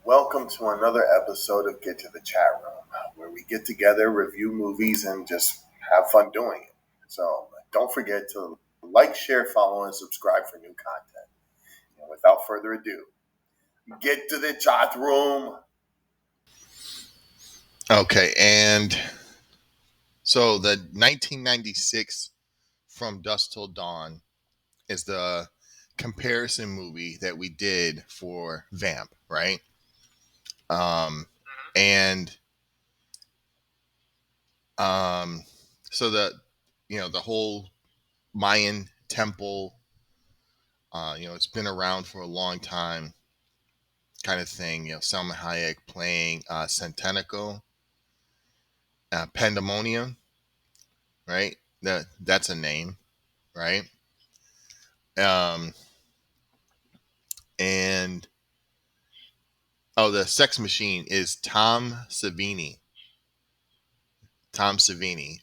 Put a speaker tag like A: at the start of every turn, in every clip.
A: Welcome to another episode of Get to the Chat Room, where we get together, review movies, and just have fun doing it. So don't forget to like, share, follow, and subscribe for new content. And without further ado, get to the chat room.
B: Okay, and so the 1996 From Dusk Till Dawn is the comparison movie that we did for Vamp, right? And um, so the whole Mayan temple, it's been around for a long time, kind of thing. Salma Hayek playing Centenico, Pandemonium, right? That's a name, right? Um, and the sex machine is Tom Savini,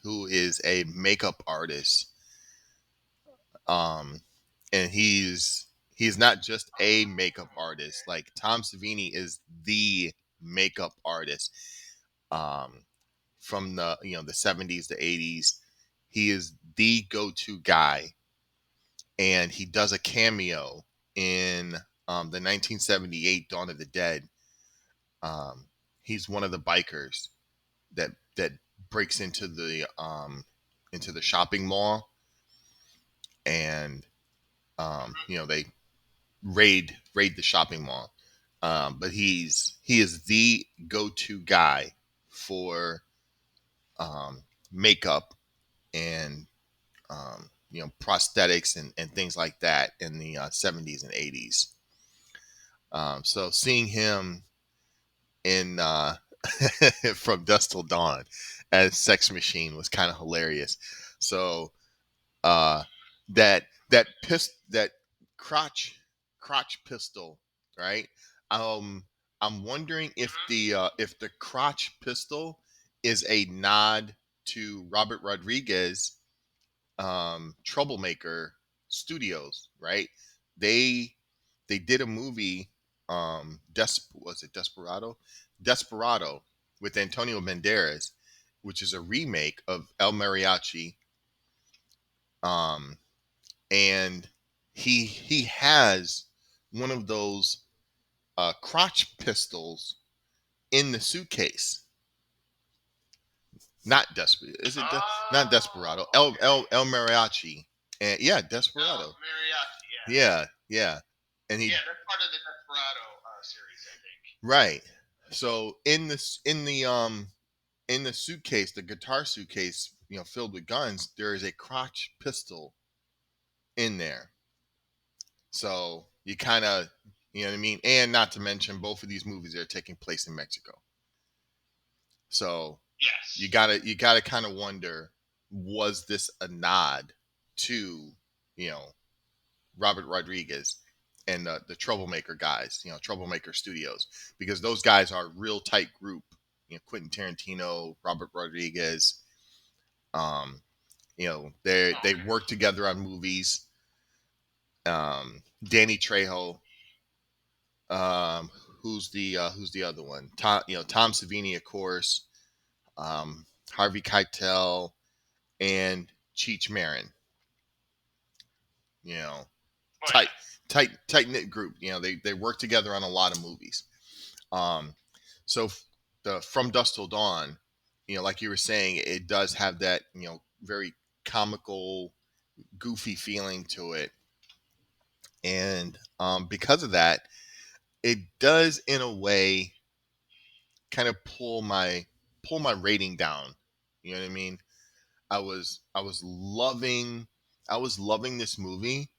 B: who is a makeup artist. Um, and he's not just a makeup artist. Like Tom Savini is the makeup artist. Um, from the 70s to 80s, he is the go-to guy, and he does a cameo in the 1978 Dawn of the Dead. He's one of the bikers that breaks into the shopping mall, and they raid the shopping mall. But he is the go-to guy for makeup and prosthetics and things like that in the 70s and 80s. So seeing him in From Dusk Till Dawn as Sex Machine was kind of hilarious. So uh, that crotch pistol, right? Um, I'm wondering if the crotch pistol is a nod to Robert Rodriguez, Troublemaker Studios, right? They they did a movie, was it Desperado, with Antonio Banderas, which is a remake of El Mariachi. Um, and he has one of those crotch pistols in the suitcase. Not Desperado. Is it not Desperado? El Mariachi. And yeah, Desperado.
C: Mariachi, yeah.
B: Yeah. And he
C: Yeah, that's part of the Desperado series, I think.
B: right. So in the suitcase, the guitar suitcase, filled with guns, there is a crotch pistol in there. So you kind of, you know what I mean? And not to mention, both of these movies are taking place in Mexico. So
C: Yes.
B: you gotta kind of wonder, was this a nod to, you know, Robert Rodriguez and the Troublemaker guys, Troublemaker Studios, because those guys are a real tight group. Quentin Tarantino, Robert Rodriguez, they work together on movies. Danny Trejo, um, who's the other one? Tom Savini, of course, um, Harvey Keitel, and Cheech Marin. Tight, tight knit group. They work together on a lot of movies. Um, so the From Dusk Till Dawn, like you were saying, it does have that very comical, goofy feeling to it, and because of that, it does in a way kind of pull my rating down. You know what I mean? I was loving this movie,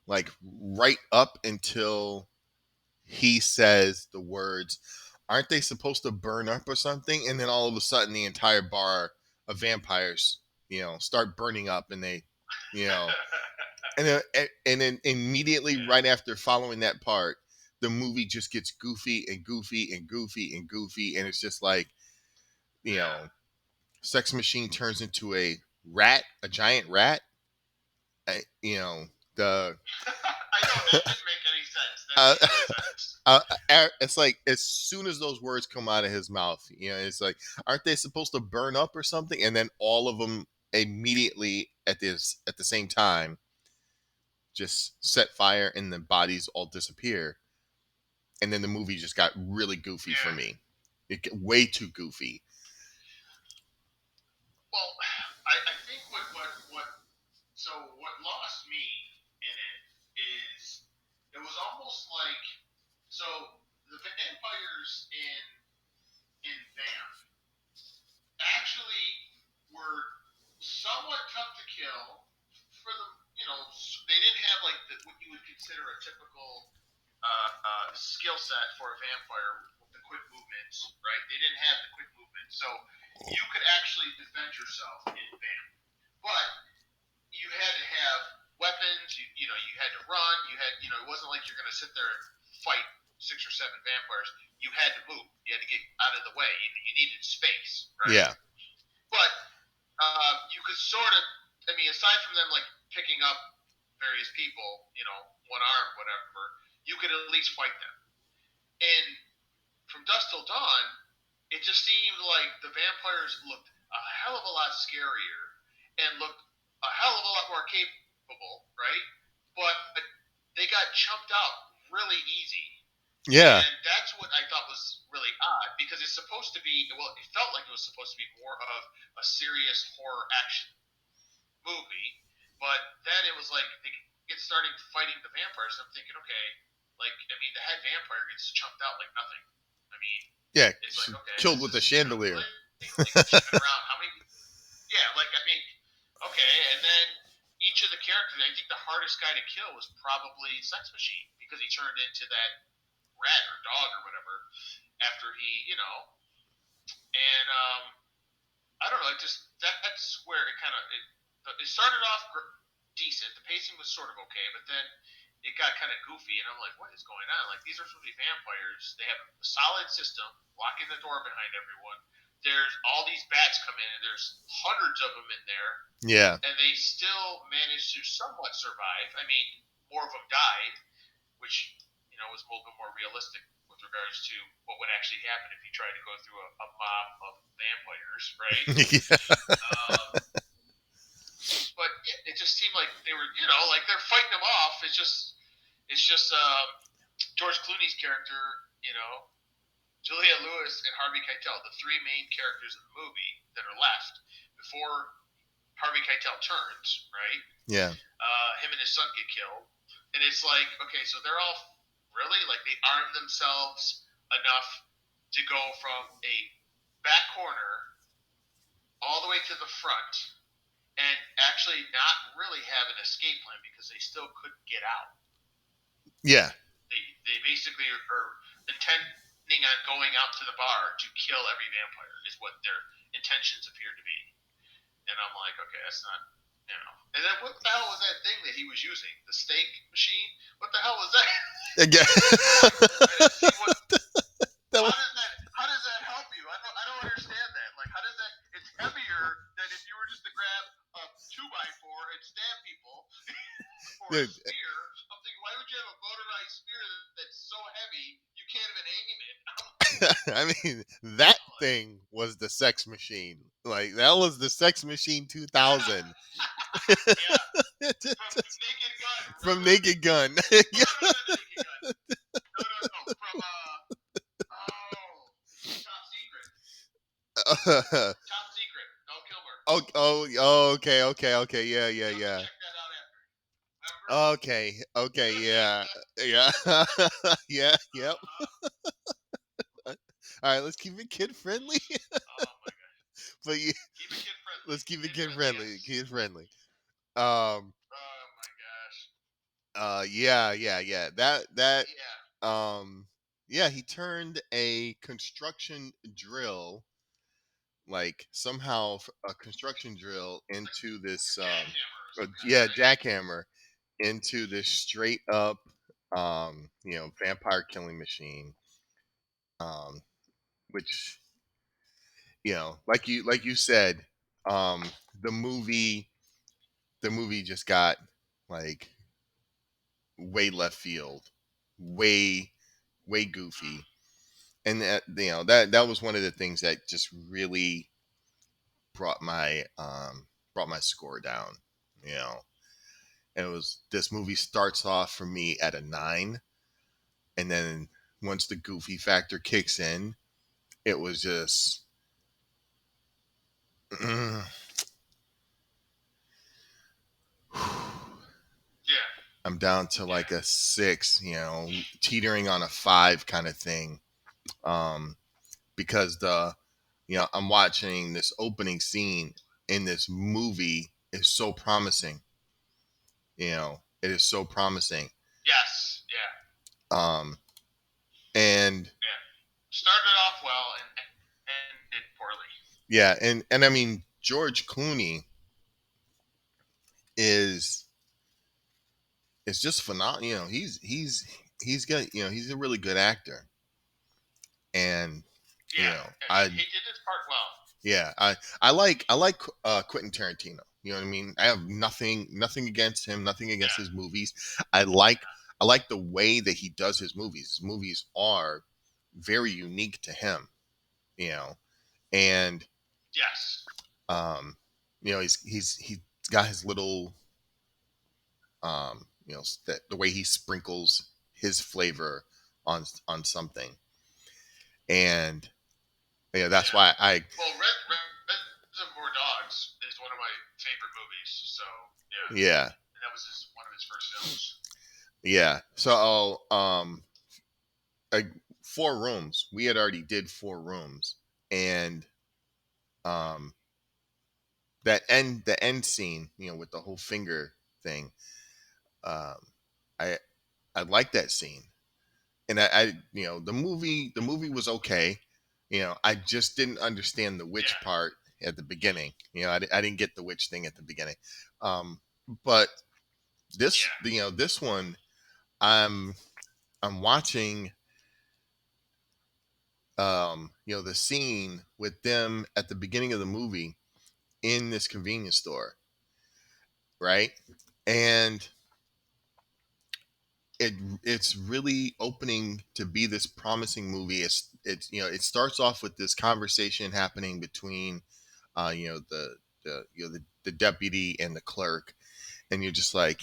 B: like right up until he says the words, aren't they supposed to burn up or something? And then all of a sudden the entire bar of vampires, start burning up, and they, you know, and then immediately right after following that part, the movie just gets goofy and goofy and goofy and goofy, and it's just like, you know, Sex Machine turns into a giant rat. The
C: I know, that didn't make any sense. That
B: uh,
C: makes no sense.
B: It's like as soon as those words come out of his mouth, it's like, aren't they supposed to burn up or something? And then all of them immediately at the same time just set fire, and the bodies all disappear. And then the movie just got really goofy for me. It got way too goofy.
C: Well, I think what lost me in it is it was almost like so the vampires in Vamp actually were somewhat tough to kill for the they didn't have like what you would consider a typical skill set for a vampire with the quick movements, right? They didn't have the quick movements, so you could actually defend yourself in Vamp, but you had to have weapons. You had to run. It wasn't like you're going to sit there and fight 6 or 7 vampires. You had to move. You had to get out of the way. You needed space, right?
B: Yeah.
C: But you could sort of, aside from them like picking up various people, one arm, whatever, you could at least fight them. And from Dusk Till Dawn, it just seemed like the vampires looked a hell of a lot scarier and looked a hell of a lot more capable, right? But they got chumped out really easy.
B: Yeah.
C: And that's what I thought was really odd, because it's supposed to be, it felt like it was supposed to be more of a serious horror action movie, but then it was like they get starting fighting the vampires, and I'm thinking, okay, the head vampire gets chunked out like nothing.
B: Yeah,
C: it's like, okay,
B: killed with a chandelier.
C: Around how many? Yeah, okay, and then each of the characters, I think the hardest guy to kill was probably Sex Machine, because he turned into that rat or dog or whatever after he, and I don't know, that's where it kind of it started off decent. The pacing was sort of okay, but then it got kind of goofy, and I'm like, what is going on? Like, these are supposed to be vampires. They have a solid system, locking the door behind everyone. There's all these bats come in, and there's hundreds of them in there.
B: Yeah.
C: And they still managed to somewhat survive. More of them died, which, was a little bit more realistic with regards to what would actually happen if you tried to go through a mob of vampires, right? But it just seemed like they were, like they're fighting them off. It's just George Clooney's character, Julia Lewis and Harvey Keitel, the 3 main characters in the movie that are left before Harvey Keitel turns, right?
B: Yeah.
C: Him and his son get killed, and it's like, okay, so they're all really like they arm themselves enough to go from a back corner all the way to the front, and actually not really have an escape plan because they still couldn't get out.
B: Yeah.
C: They basically are intending on going out to the bar to kill every vampire is what their intentions appear to be. And I'm like, okay, that's not, And then what the hell was that thing that he was using? The steak machine? What the hell was that?
B: Again.
C: How does that help you? I don't understand that. Like, how does that? It's heavier than if you were just to grab a 2x4 and stab people or a spear. I'm thinking, why would you have a motorized spear that's so heavy you can't even aim it?
B: That thing was the Sex Machine. Like, that was the Sex Machine 2000.
C: Yeah. From Naked Gun.
B: From Naked Gun.
C: No. From Top Secret. Val Kilmer.
B: Okay. Yeah.
C: Check that out after. Remember?
B: Okay, yeah. Yeah, yep. All right, let's keep it kid friendly.
C: Oh my god.
B: But
C: Keep it kid friendly.
B: let's keep it kid friendly.
C: Yes.
B: Kid friendly.
C: Oh my gosh.
B: Yeah. That yeah, he turned a construction drill, like somehow a construction drill into this jackhammer into this straight up vampire killing machine, which like you said, um the movie just got like way left field, way way goofy, and that was one of the things that just really brought my score down. You know, and it was this movie starts off for me at a 9, and then once the goofy factor kicks in, it was just.
C: Yeah.
B: I'm down to like a 6, teetering on a 5 kind of thing. Because I'm watching this opening scene in this movie is so promising. It is so promising.
C: Yes. Yeah.
B: And
C: Yeah. Started off well and ended poorly.
B: yeah, and I mean George Clooney is just phenomenal. He's got he's a really good actor, and
C: Yeah.
B: I
C: He did his part well.
B: yeah I like Quentin Tarantino. You know what I mean? I have nothing against him, nothing against his movies. I like the way that he does his movies. His movies are very unique to him, and
C: Yes.
B: he's got his little the way he sprinkles his flavor on something, and that's why
C: Well, Reservoir Dogs is one of my favorite movies. So
B: yeah.
C: And that was one of his first films.
B: Yeah. So, like 4 Rooms. We had already did 4 Rooms, and the end scene, with the whole finger thing. Um, I like that scene, and the movie was okay. I just didn't understand the witch part at the beginning. I didn't get the witch thing at the beginning. But this this one, I'm watching the scene with them at the beginning of the movie in this convenience store, right? And it's really opening to be this promising movie. It starts off with this conversation happening between the deputy and the clerk, and you're just like,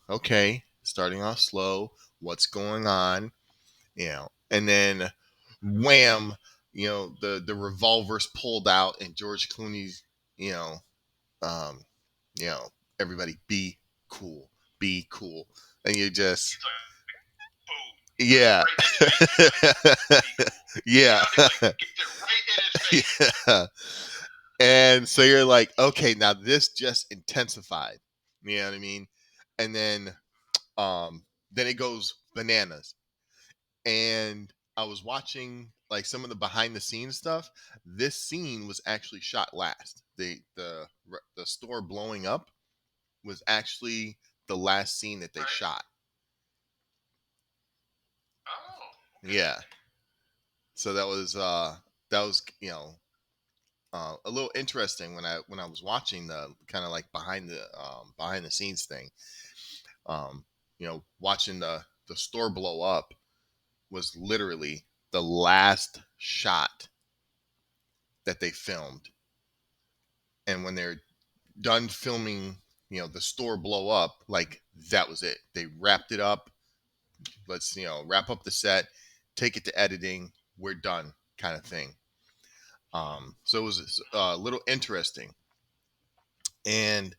B: okay, starting off slow, what's going on, and then wham, the revolver's pulled out, and George Clooney's, you know um you know everybody be cool, and you just yeah yeah yeah. And so you're like, okay, now this just intensified, you know what I mean? And then it goes bananas. And I was watching like some of the behind the scenes stuff. This scene was actually shot last. The store blowing up was actually the last scene that they shot.
C: Oh.
B: Yeah. So that was a little interesting when I was watching the kind of like behind the scenes thing. Watching the store blow up was literally the last shot that they filmed. And when they're done filming, the store blow up, like that was it. They wrapped it up. Let's, wrap up the set, take it to editing. We're done, kind of thing. So it was a little interesting, and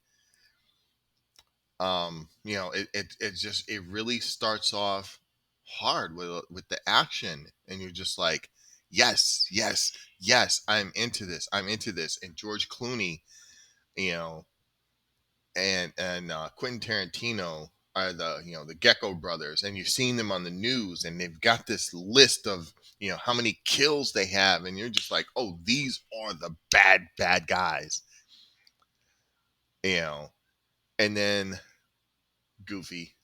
B: it really starts off hard with the action, and you're just like, yes, yes, yes, I'm into this, and George Clooney, you know and Quentin Tarantino are the Gecko brothers, and you've seen them on the news, and they've got this list of how many kills they have, and you're just like, oh, these are the bad guys, and then Goofy,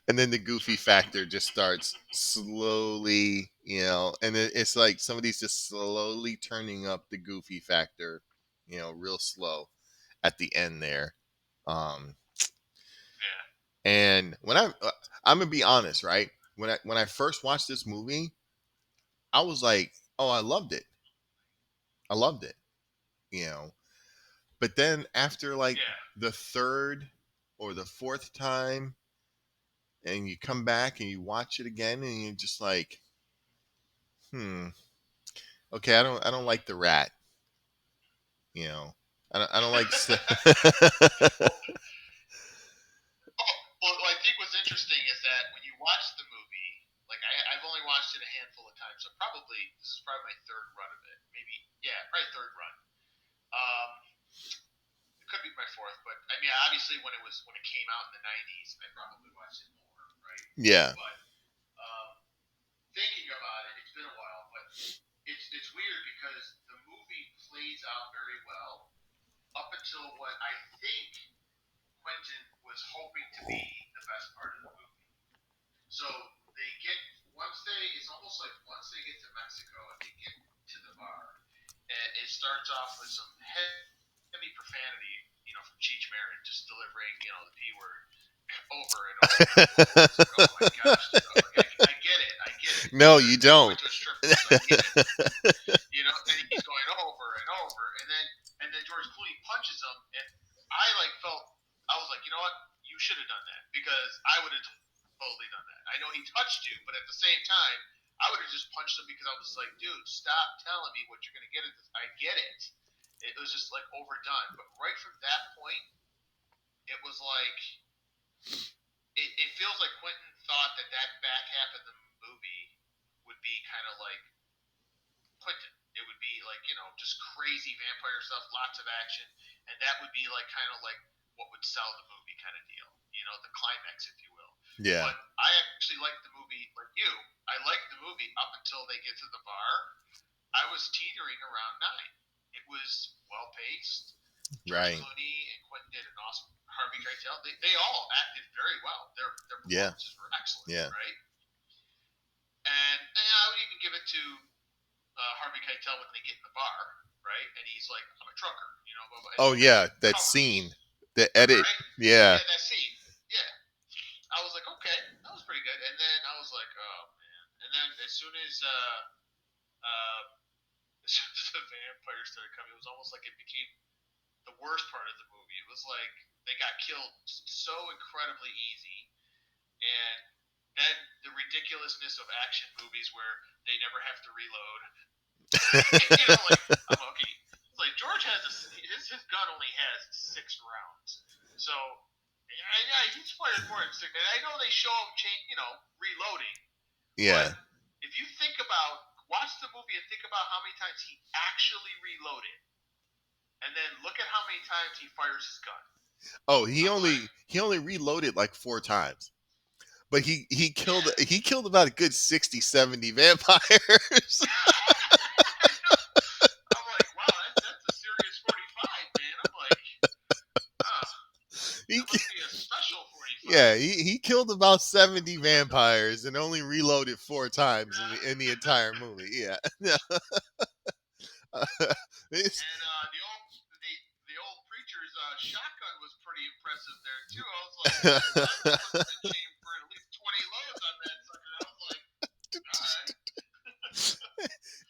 B: and then the Goofy factor just starts slowly, and it's like somebody's just slowly turning up the Goofy factor, real slow at the end there. Um,
C: Yeah.
B: And I'm gonna be honest, right? When I first watched this movie, I was like, oh, I loved it. I loved it, you know. But then after like
C: Yeah.
B: the third or the fourth time, and you come back and you watch it again, and you're just like, okay, I don't like the rat, you know. I don't like.
C: Well, I think what's interesting is that when you watch the movie, like I've only watched it a handful of times, so this is probably my third run of it. Maybe, yeah, probably third run. Um, it could be my fourth, but I mean, obviously when it came out in the '90s, I probably watched it more, right?
B: Yeah,
C: But thinking about it, it's been a while, but it's weird because the movie plays out very well up until what I think Quentin was hoping to be the best part of the movie. So they get it's almost like once they get to Mexico and they get to the bar, and it starts off with some heavy profanity, from Cheech Marin, just delivering, the P word over and over. And over. It's like, oh my gosh, I get it.
B: no, you don't.
C: Went to a strip club, I get it. And he's going over and over, and then George Clooney punches him, and I was like, you know what, you should have done that because I would have totally done that. I know he touched you, but at the same time, I would have just punched him because I was like, dude, stop telling me what you're gonna get at this. I get it. It was just like overdone, but right from that point, it was like it feels like Quentin thought that back half of the movie would be kind of like Quentin. It would be like, just crazy vampire stuff, lots of action, and that would be like kind of like what would sell the movie kind of deal, the climax, if you will.
B: Yeah.
C: But I actually liked the movie like you. I liked the movie up until they get to the bar. I was teetering around 9. It was well paced.
B: Right.
C: Clooney and Quentin did an awesome. Harvey Keitel, they all acted very well. Their performances were excellent.
B: Yeah.
C: Right. And I would even give it to Harvey Keitel when they get in the bar, right? And he's like, "I'm a trucker,"
B: Oh yeah, that scene, the edit,
C: right?
B: yeah.
C: Yeah, that scene, yeah. I was like, okay, that was pretty good. And then I was like, oh man. And then as soon as the vampires started coming, it was almost like it became the worst part of the movie. It was like they got killed so incredibly easy, and then the ridiculousness of action movies where they never have to reload. I'm okay. It's like George has his gun only has 6 rounds, so yeah, he's fired more than 6. And I know they show him reloading.
B: Yeah.
C: But if you watch the movie and think about how many times he actually reloaded, and then look at how many times he fires his gun.
B: Oh, he only reloaded like 4 times. But he killed about a good 60, 70 vampires.
C: I'm like, wow, that's a serious 45, man. I'm like, that must be a special 45.
B: Yeah, he killed about 70 vampires and only reloaded 4 times in the entire movie. Yeah.
C: And the old preacher's shotgun was pretty impressive there too. I was like, I must have been chained for at least 20 loads on that sucker. I was like, all right.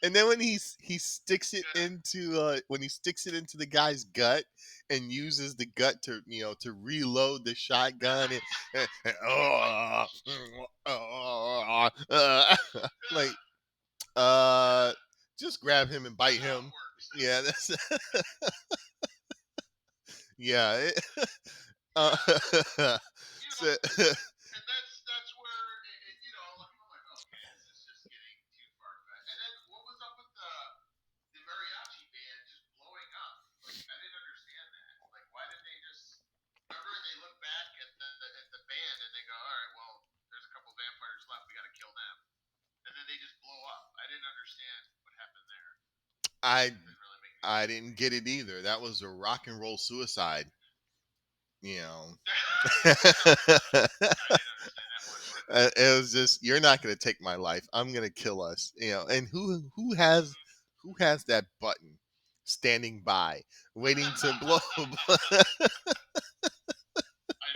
B: And then when he sticks it into the guy's gut and uses the gut to to reload the shotgun like just grab him and bite him. Yeah, that's yeah. So,
C: And that's where I'm like, okay, this is just getting too far back. And then what was up with the mariachi band just blowing up? Like I didn't understand that. Like why didn't they just? Remember they look back at the band and they go, all right, well, there's a couple vampires left. We got to kill them. And then they just blow up. I didn't understand what happened there.
B: I didn't get it either. That was a rock and roll suicide. It was just, you're not going to take my life. I'm going to kill us. And who has that button standing by waiting to blow?
C: I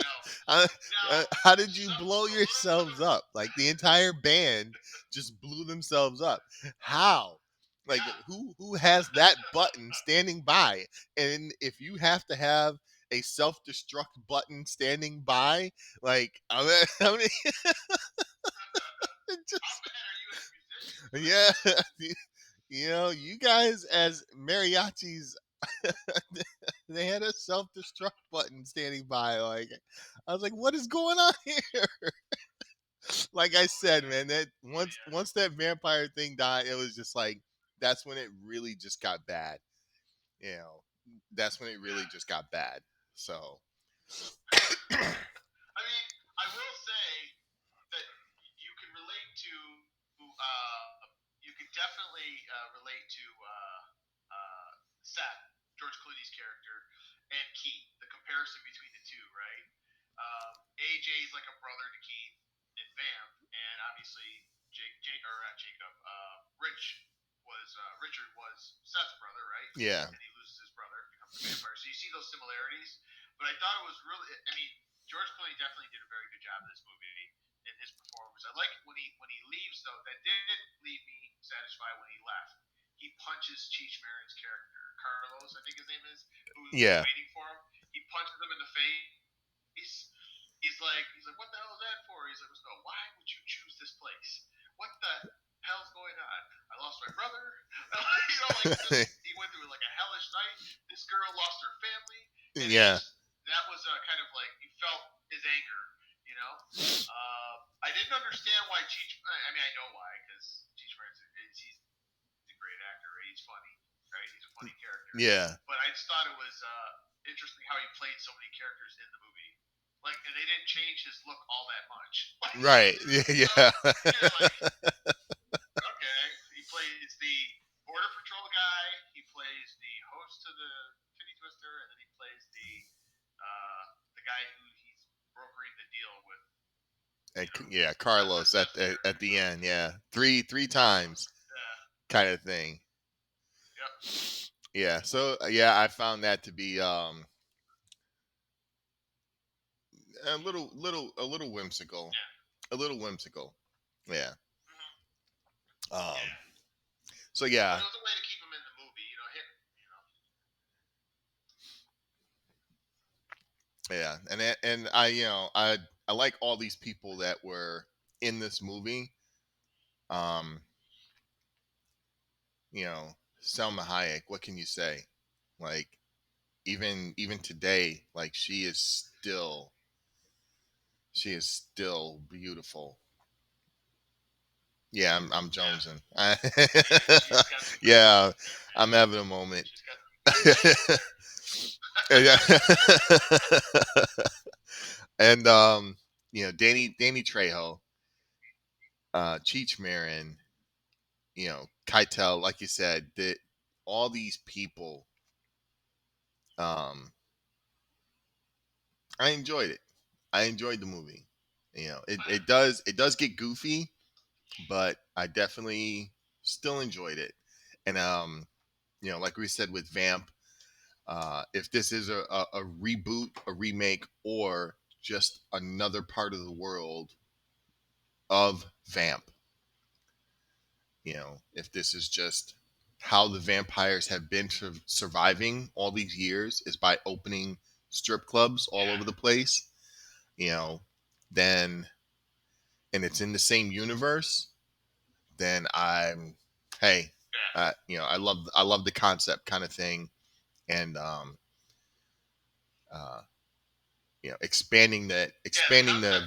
C: know.
B: How did you blow yourselves up? Like the entire band just blew themselves up. How? Like who has that button standing by? And if you have to have a self-destruct button standing by, like I mean,
C: How
B: just
C: bad are you as musicians?
B: yeah, you guys as mariachis, they had a self-destruct button standing by. Like I was like, what is going on here? Like I said, man, that once that vampire thing died, it was just like that's when it really just got bad. You know, that's when it really just got bad. So
C: I mean, I will say that you can relate to, you can definitely relate to Seth, George Clooney's character, and Keith. The comparison between the two, right? AJ is like a brother to Keith and Vamp, and obviously Jake or not Jacob, Richard was Seth's brother, right?
B: yeah,
C: And he loses his brother, becomes a vampire. So you see those similarities. But I thought it was really, I mean, George Clooney definitely did a very good job in this movie in his performance. I like when he leaves though. That did leave me satisfied when he left. He punches Cheech Marin's character, Carlos, I think his name is, who's
B: yeah,
C: waiting for him. He punches him in the face. He's like, what the hell is that for? He's like, no, why would you choose this place? What the hell's going on? I lost my brother. He went through like a hellish night. This girl lost her family, and
B: yeah,
C: that was kind of like you felt his anger. You know, I didn't understand why Cheech. I mean, I know why because Cheech Marin he's a great actor. Right? He's funny, right? He's a funny character.
B: yeah.
C: But I just thought it was interesting how he played so many characters in the movie. Like, and they didn't change his look all that much.
B: Right. Yeah.
C: So, you're like, okay, he plays the border patrol guy. He plays the host to the Titty Twister, and then he plays the guy who he's brokering the deal with.
B: Yeah, Carlos at the end. Yeah, three times kind of thing.
C: Yep.
B: Yeah. So yeah, I found that to be a little whimsical.
C: Yeah.
B: A little whimsical. Yeah.
C: Mm-hmm.
B: Um.
C: Yeah.
B: So yeah.
C: But it was a way to keep him in the movie,
B: Yeah, and I like all these people that were in this movie. Um, Selma Hayek. What can you say? Like even today, like she is still beautiful. Yeah, I'm jonesing. Yeah, I'm having a moment. And Danny Trejo, Cheech Marin, Keitel, like you said, that all these people, um, I enjoyed it. I enjoyed the movie. It does get goofy, but I definitely still enjoyed it. And like we said with Vamp, if this is a reboot, a remake, or just another part of the world of Vamp, if this is just how the vampires have been surviving all these years is by opening strip clubs all over the place, then, and it's in the same universe, then hey, I love the concept kind of thing, and uh, expanding the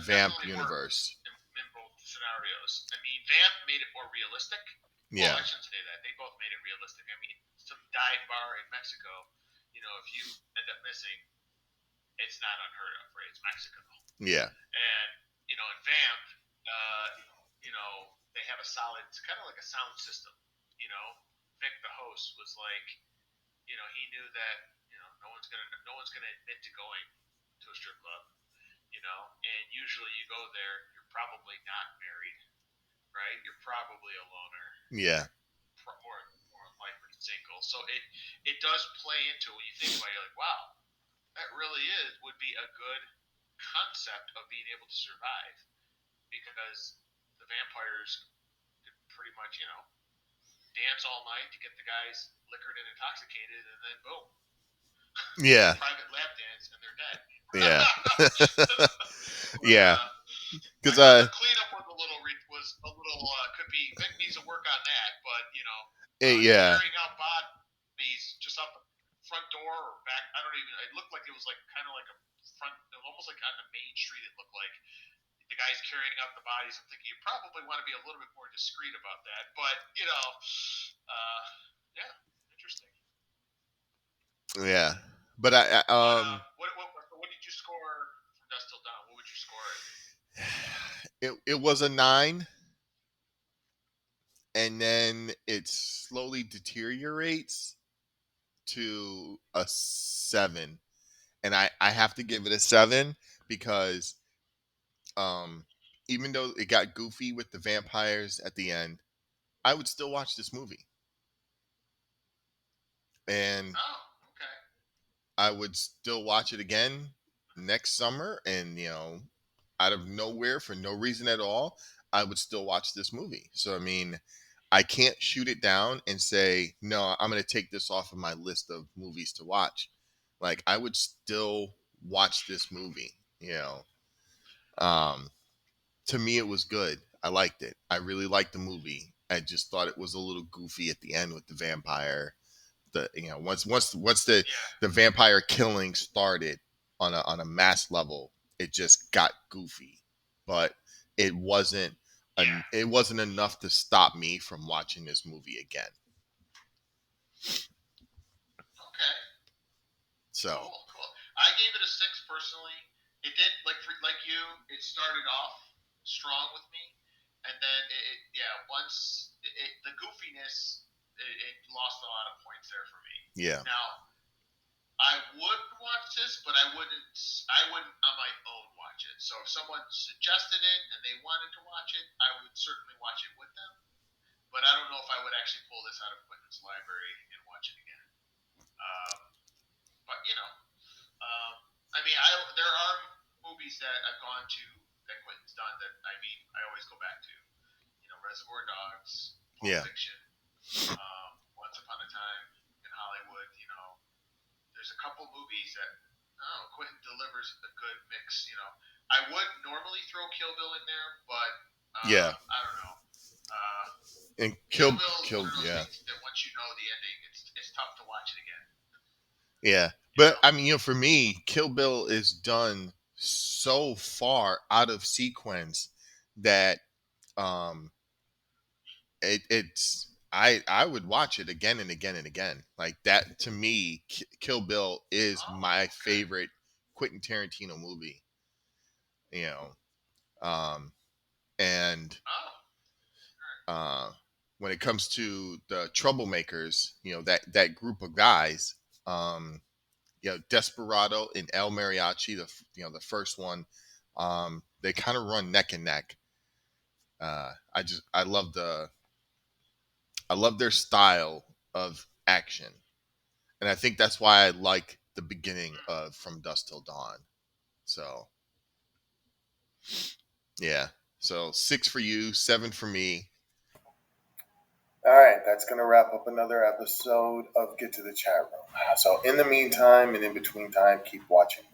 B: Vamp universe.
C: in both scenarios. I mean, Vamp made it more realistic.
B: Yeah.
C: Well, I shouldn't say that. They both made it realistic. I mean, some dive bar in Mexico, if you end up missing, it's not unheard of, right? It's Mexico.
B: Yeah.
C: And, in Vamp, they have a solid, it's kind of like a sound system. Vic, the host, was like, he knew that, no one's gonna admit to going to a strip club, and usually you go there, you're probably not married, right? You're probably a loner.
B: Yeah.
C: More likely single. So it does play into when you think about it, you're like, wow, that really would be a good concept of being able to survive, because the vampires could pretty much, dance all night to get the guys liquored and intoxicated, and then boom,
B: Yeah.
C: private lap dance, and they're dead.
B: Yeah.
C: But,
B: Yeah. Because
C: the cleanup was could be Vic needs to work on that, but
B: yeah.
C: carrying out bodies just out the front door or back. I don't even. It looked like it was like kind of like a front, almost like on the main street. It looked like the guys carrying out the bodies. I'm thinking you probably want to be a little bit more discreet about that, but yeah, interesting.
B: Yeah. But
C: What did you score from Dust Till Dawn? What would you score it?
B: it was a 9, and then it slowly deteriorates to a 7, and I have to give it a 7 because even though it got goofy with the vampires at the end, I would still watch this movie, and
C: Oh, okay.
B: I would still watch it again next summer, and out of nowhere, for no reason at all, I would still watch this movie. So I mean, I can't shoot it down and say no, I'm going to take this off of my list of movies to watch. Like, I would still watch this movie. Um, to me, it was good. I liked it. I really liked the movie. I just thought it was a little goofy at the end with the vampire. Once the vampire killing started on a mass level, it just got goofy. But it wasn't it wasn't enough to stop me from watching this movie again.
C: Okay.
B: So
C: Cool. I gave it a 6 personally. It did like you. It started off strong with me, and then once the goofiness, it lost a lot of points there for me.
B: yeah.
C: Now I would watch this, but I wouldn't on my own watch it. So if someone suggested it and they wanted to watch it, I would certainly watch it with them. But I don't know if I would actually pull this out of Quentin's library and watch it again. But I mean, there are movies that I've gone to that Quentin's done that I always go back to. Reservoir Dogs, Pulp
B: Yeah.
C: Fiction, Once Upon a Time in Hollywood. There's a couple movies that Quentin delivers a good mix. I would normally throw Kill Bill in there, but
B: Yeah.
C: I don't know.
B: And
C: Kill Bill is
B: Kill
C: one of those
B: yeah.
C: things that once you know the ending, it's tough to watch it again.
B: Yeah. But I mean, for me, Kill Bill is done so far out of sequence that it's I would watch it again and again and again. Like that, to me, Kill Bill is my favorite Quentin Tarantino movie. And when it comes to the Troublemakers, that group of guys, Desperado and El Mariachi, the first one, they kind of run neck and neck. I love their style of action, and I think that's why I like the beginning of From Dusk Till Dawn. So yeah, so 6 for you, 7 for me.
A: All right, that's going to wrap up another episode of Get to the Chat Room. So in the meantime and in between time, keep watching